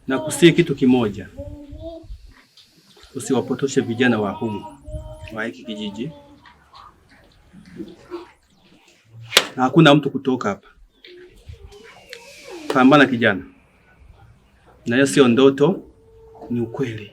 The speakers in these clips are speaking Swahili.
Na kusihi kitu kimoja, usiwapotoshe vijana wa humu wa hiki kijiji, na hakuna mtu kutoka hapa. Pambana kijana, na hiyo sio ndoto, ni ukweli.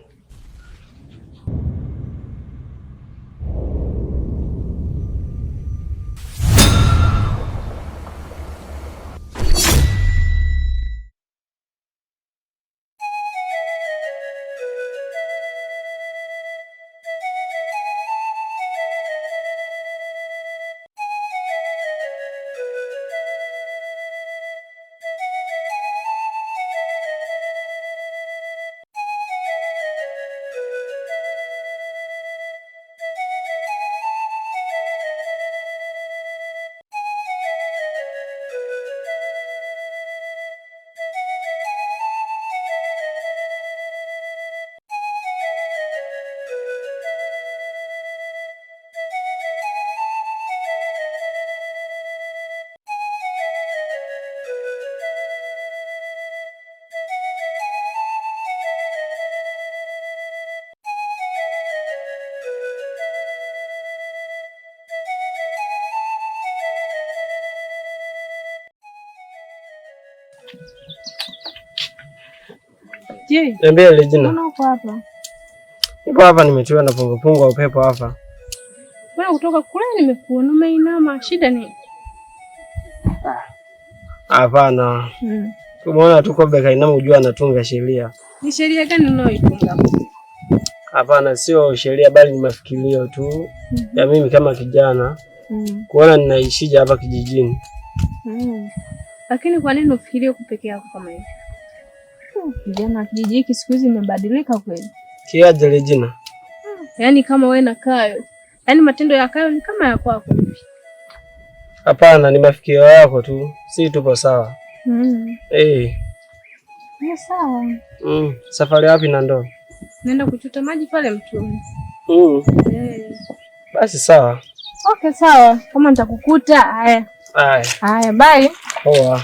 Je, niambie Regina. Mbona uko hapa? Nipo hapa nimetiwa na pungupungu upepo hapa. Bwana kutoka kule nimekuona umeinama, shida ni? Hapana. Umeona tu kobe kainama ujua anatunga sheria. Ni sheria gani unayoitunga? Hapana, sio sheria bali ni mafikirio tu ya mimi kama kijana kuona ninaishije hapa kijijini. Lakini kwa nini ufikirie uko peke yako kama hivi? Kijana, kijiji hiki siku hizi imebadilika kweli. Kiaje Regina? Yaani kama wewe na Kayo. Yaani matendo ya Kayo ni kama ya kwako hivi. Hapana, ni mafikirio yako tu. Si tupo sawa. Ni sawa. Safari wapi na ndoo? Naenda kuchota maji pale mtoni. Basi sawa. Okay, sawa. Kama nitakukuta, haya. Haya, bye. Poa.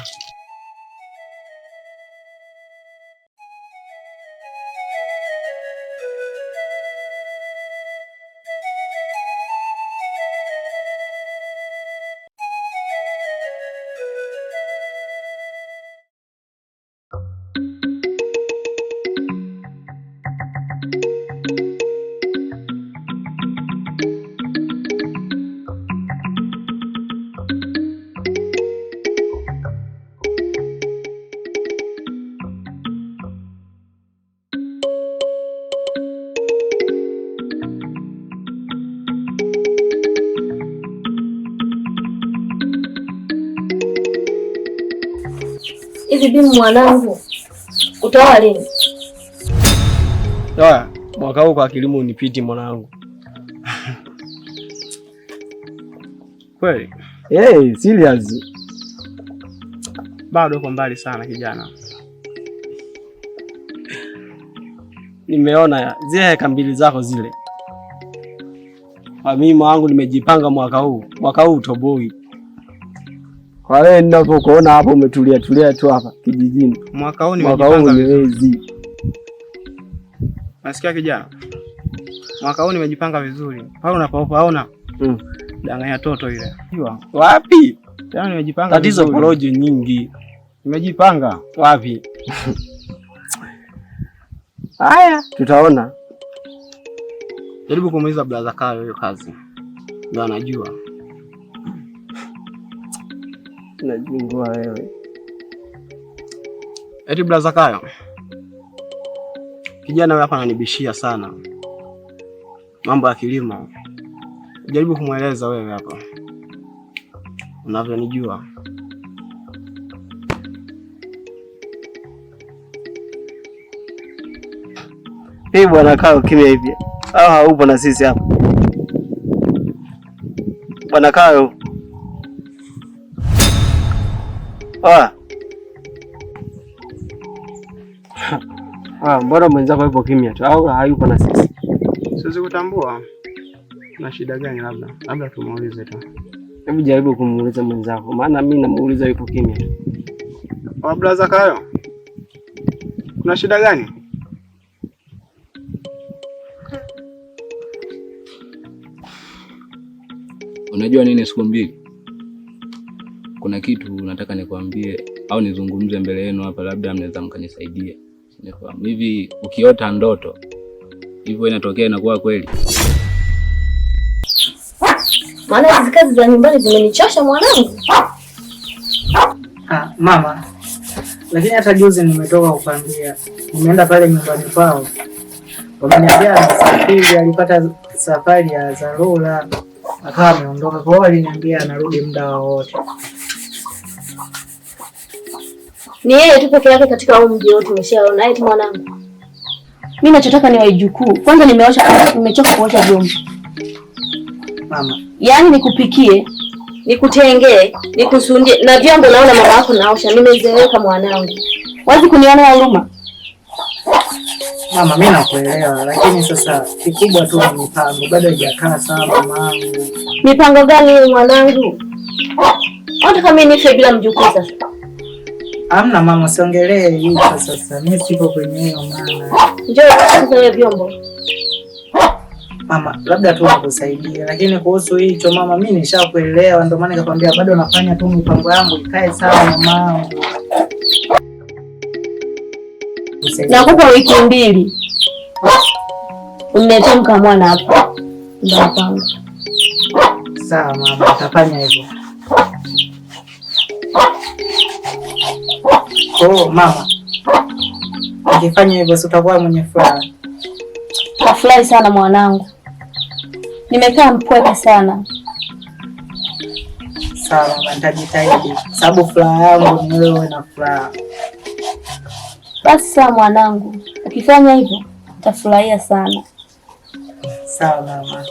Hivi bibi mwanangu, utaoa lini? Mwaka huu kwa kilimo unipiti mwanangu. Kweli? Serious. Bado uko mbali sana kijana. Nimeona zile heka mbili zako zile. Kwa mimi mwanangu nimejipanga mwaka huu utoboi. Kwa leo ninapokuona hapo umetulia tu hapa kijijini. Mwaka huu nimejipanga vizuri. Nasikia kijana? Mwaka huu nimejipanga vizuri. Pale unapoona danganya toto ile. Wapi? Tena nimejipanga. Tatizo porojo nyingi. Nimejipanga. Wapi? Haya, tutaona. Jaribu kumuuliza brother Kayo hiyo kazi. Ndio anajua. Najingua wewe. Eti brother Kayo. Kijana wewe hapa ananibishia sana. Mambo ya kilimo. Jaribu kumueleza wewe hapa. Unavyonijua. Bwana Kayo kimya hivi. Haupo na sisi hapa. Bwana Kayo. Mbona mwenzako yupo kimya tu au hayupo na sisi? Siwezi kutambua. Na shida gani labda tumuulize tu. Hebu jaribu kumuuliza mwenzako maana mimi namuuliza yupo kimya tu. Brother Kayo. Kuna shida gani? Unajua nini, siku mbili kuna kitu nataka nikwambie au nizungumze mbele yenu hapa, labda mnaweza mkanisaidia. Nifahamu hivi, ukiota ndoto hivyo inatokea inakuwa kweli? Maana hizi kazi za nyumbani zimenichosha mwanangu. Mama, lakini hata juzi nimetoka kukwambia, nimeenda pale nyumbani kwao, wameniambia anasafiri, alipata safari ya dharura akawa ameondoka. Kwa hiyo aliniambia anarudi muda wowote. Ni yeye tu peke yake katika huu mji wote umeshaona. Eti mwanangu, mimi nachotaka ni wajukuu. Kwanza nimechoka kuosha vyombo. Mama, yaani nikupikie, nikutengee, nikusundie na vyombo naona mama yako naosha. Nimezeeka mwanangu. Wazi kuniona huruma. Mama, mimi nakuelewa, lakini sasa kikubwa tu ni mipango. Bado haijakaa sawa mamangu. Mipango gani mwanangu? Hata kama nife bila mjukuu sasa. Hamna mama, siongelee hicho sasa. Mimi siko kwenye hiyo maana. Njoo kufanya vyombo. Mama, labda tu nakusaidia, lakini kuhusu hicho mama, mimi nishakuelewa, ndio maana nikakwambia bado nafanya tu mipango yangu ikae sawa mamangu. Nakupa wiki 2. Uniletee mkamwana hapa. Ndio mpango. Sawa mama, utafanya hivyo. Mama, ukifanya hivyo utakuwa mwenye furaha. Nafurahi sana mwanangu. Nimekaa mpweke sana. Sawa mama, nitajitahidi. Sababu furaha yangu ni wewe na furaha. Basi sawa mwanangu. Ukifanya hivyo utafurahia sana. Sawa mama.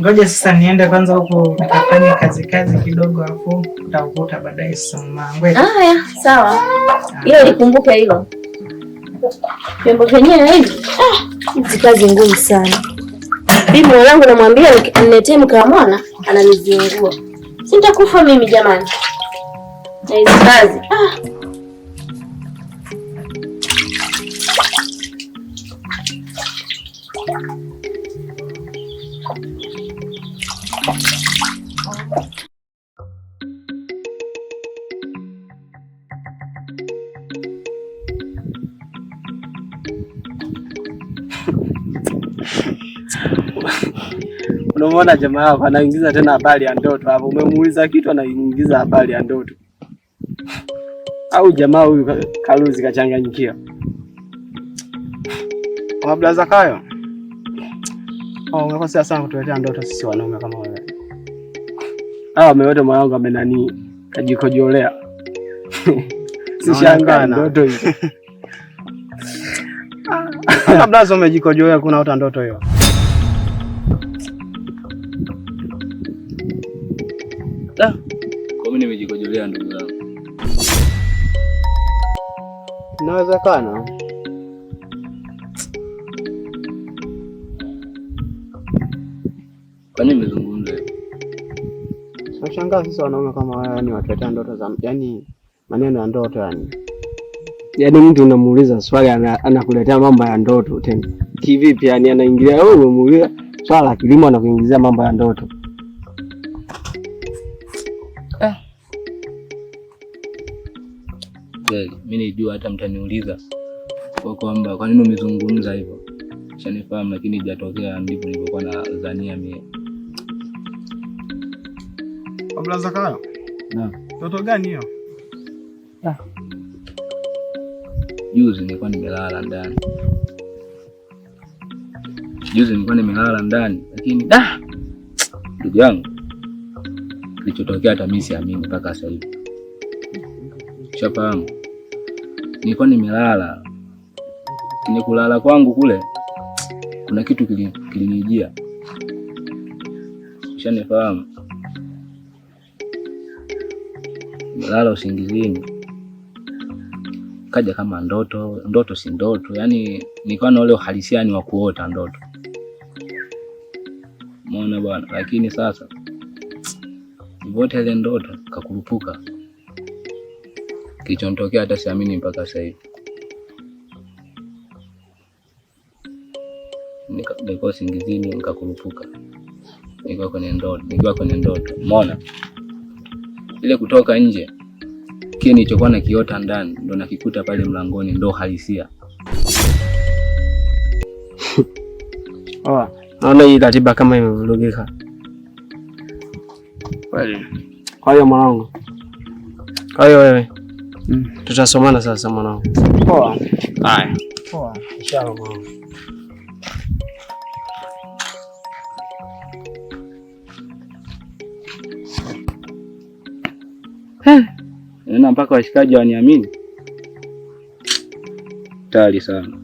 Ngoja sasa niende kwanza huko nikafanya kazi kidogo, afu utakuta baadaye sasa mama. Haya, sawa. Hilo likumbuke hilo. Vyombo vyenyewe hivi. Hizi kazi ngumu sana. Bibi mwanangu namwambia niletee mkamwana, ananizingua. Sitakufa mimi jamani. Na hizi kazi. Unaona jamaa yako anaingiza tena habari ya ndoto hapo. Umemuuliza kitu anaingiza habari ya ndoto. Au jamaa huyu Kaluzi kachanganyikiwa. Kabla Zakayo. Umekosea sana kutuletea ndoto sisi wanaume kama wewe. Ameota mwanangu amenani kajikojolea. Sishangaa ndoto hizo. Kabla umejikojolea kuna hata ndoto hiyo. Kwa mimi nimejikojolea ndugu zangu. Inawezekana. Kwa nini nimezungumza hivi? Nashangaa sisi wanaume kama wewe, yani watuletea ndoto za, yani maneno ya ndoto yani. Yaani mtu unamuuliza swali anakuletea mambo ya ndoto tena. Kivipi yani anaingilia wewe umemuuliza swala la kilimo anakuingizia mambo ya ndoto. Mimi nijua hata mtaniuliza kwa kwamba kwa nini umezungumza hivyo. Shanifahamu, lakini hajatokea ndivyo nilivyokuwa nadhania mimi. Kabla Zakayo. Ndoto gani hiyo? Juzi nilikuwa nimelala ndani. Lakini ndugu yangu, kilichotokea hata mimi siamini mpaka sasa hivi. Shafahamu. Nilikuwa nimelala. Kwenye kulala kwangu kule kuna kitu kilinijia. Shanifahamu. Nimelala usingizini. Kaja kama ndoto si ndoto. Yaani nilikuwa na ule uhalisiani wa kuota ndoto. Umeona bwana, lakini sasa vote ile ndoto kakurupuka. Kilichotokea hata siamini mpaka sasa hivi. Niko singizini nikakurupuka. Nikiwa kwenye ndoto. Umeona? Ile kutoka nje kile nilichokuwa nakiota ndani ndo nakikuta pale mlangoni, ndo halisia. Naona hii ratiba kama imevurugika. Kwa hiyo mwanangu. Kwa hiyo wewe. Tutasomana sasa mwanangu. Poa. Haya. Poa. Inshallah mwanangu. Naona mpaka washikaji waniamini. Tayari sana.